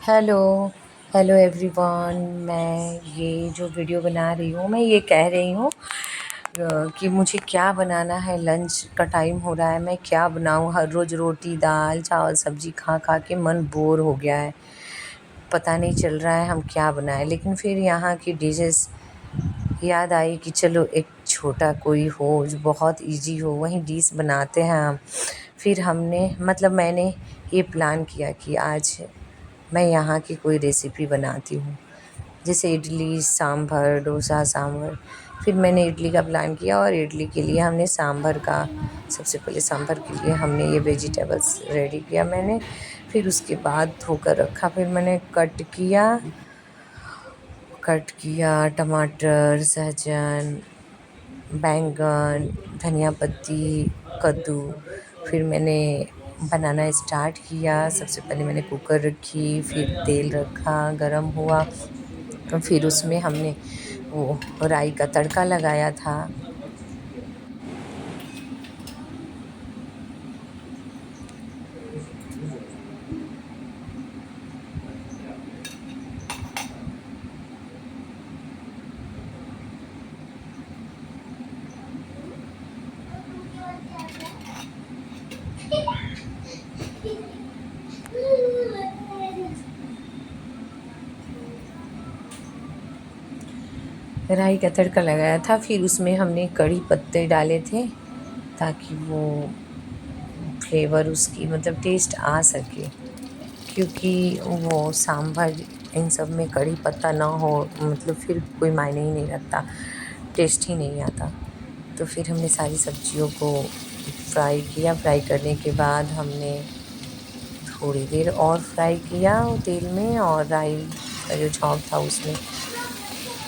Hello hello everyone. मैं ये जो वीडियो बना रही हूँ, मैं ये कह रही हूँ कि मुझे क्या बनाना है। लंच का टाइम हो रहा है, मैं क्या बनाऊँ। हर रोज़ रोटी दाल चावल सब्ज़ी खा खा के मन बोर हो गया है। पता नहीं चल रहा है हम क्या बनाएं। लेकिन फिर यहाँ की डिशेस याद आई कि चलो एक छोटा कोई हो जो बहुत इजी हो, वही डिश बनाते हैं हम। फिर मैंने ये प्लान किया कि आज मैं यहाँ की कोई रेसिपी बनाती हूँ, जैसे इडली सांभर डोसा सांभर। फिर मैंने इडली का प्लान किया और इडली के लिए हमने सांभर का सबसे पहले सांभर के लिए हमने ये वेजिटेबल्स रेडी किया मैंने। फिर उसके बाद धोकर रखा, फिर मैंने कट किया टमाटर सहजन बैंगन धनिया पत्ती कद्दू। फिर मैंने बनाना स्टार्ट किया। सबसे पहले मैंने कुकर रखी, फिर तेल रखा, गरम हुआ। फिर उसमें हमने वो राई का तड़का लगाया था। राई का तड़का लगाया था, फिर उसमें हमने कड़ी पत्ते डाले थे ताकि वो फ्लेवर उसकी टेस्ट आ सके। क्योंकि वो सांभर इन सब में कड़ी पत्ता ना हो फिर कोई मायने ही नहीं रखता, टेस्ट ही नहीं आता। तो फिर हमने सारी सब्जियों को फ्राई किया। फ्राई करने के बाद हमने थोड़ी देर और फ्राई किया वो तेल में, और राई का जो छौंक था उसमें।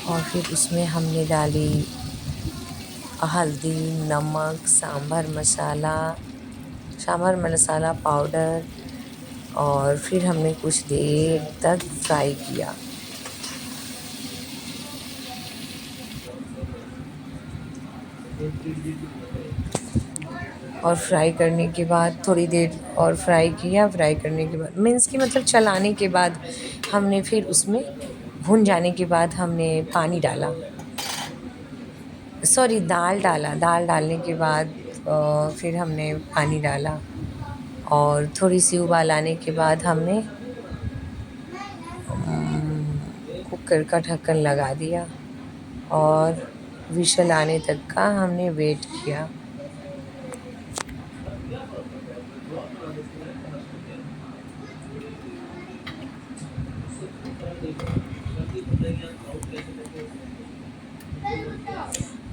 और फिर उसमें हमने डाली हल्दी नमक सांभर मसाला पाउडर। और फिर हमने कुछ देर तक फ्राई किया। और फ्राई करने के बाद थोड़ी देर और फ्राई किया। फ्राई करने के बाद मीन्स कि चलाने के बाद हमने फिर उसमें भुन जाने के बाद हमने पानी डाला, सॉरी दाल डाला। दाल डालने के बाद फिर हमने पानी डाला, और थोड़ी सी उबाल आने के बाद हमने कुकर का ढक्कन लगा दिया और विशल आने तक का हमने वेट किया।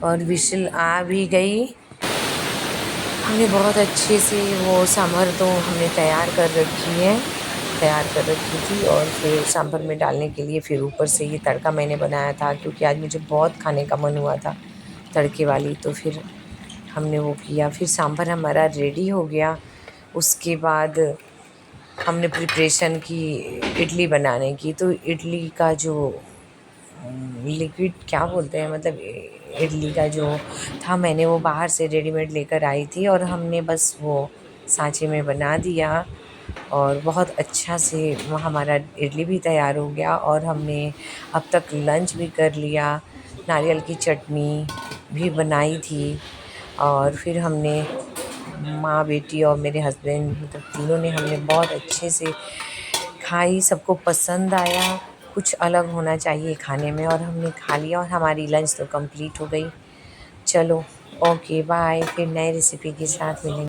और विशल आ भी गई। हमने बहुत अच्छे से वो सांभर तो हमने तैयार कर रखी थी। और फिर सांभर में डालने के लिए फिर ऊपर से ये तड़का मैंने बनाया था, क्योंकि आज मुझे बहुत खाने का मन हुआ था तड़के वाली। तो फिर हमने वो किया, फिर सांभर हमारा रेडी हो गया। उसके बाद हमने प्रिपरेशन की इडली बनाने की। तो इडली का जो लिक्विड क्या बोलते हैं, इडली का जो था, मैंने वो बाहर से रेडीमेड लेकर आई थी, और हमने बस वो सांचे में बना दिया। और बहुत अच्छा से वो हमारा इडली भी तैयार हो गया। और हमने अब तक लंच भी कर लिया, नारियल की चटनी भी बनाई थी। और फिर हमने माँ बेटी और मेरे हस्बैंड तीनों ने हमने बहुत अच्छे से खाई। सबको पसंद आया। कुछ अलग होना चाहिए खाने में, और हमने खा लिया और हमारी लंच तो कंप्लीट हो गई। चलो ओके बाय, फिर नए रेसिपी के साथ मिलेंगे।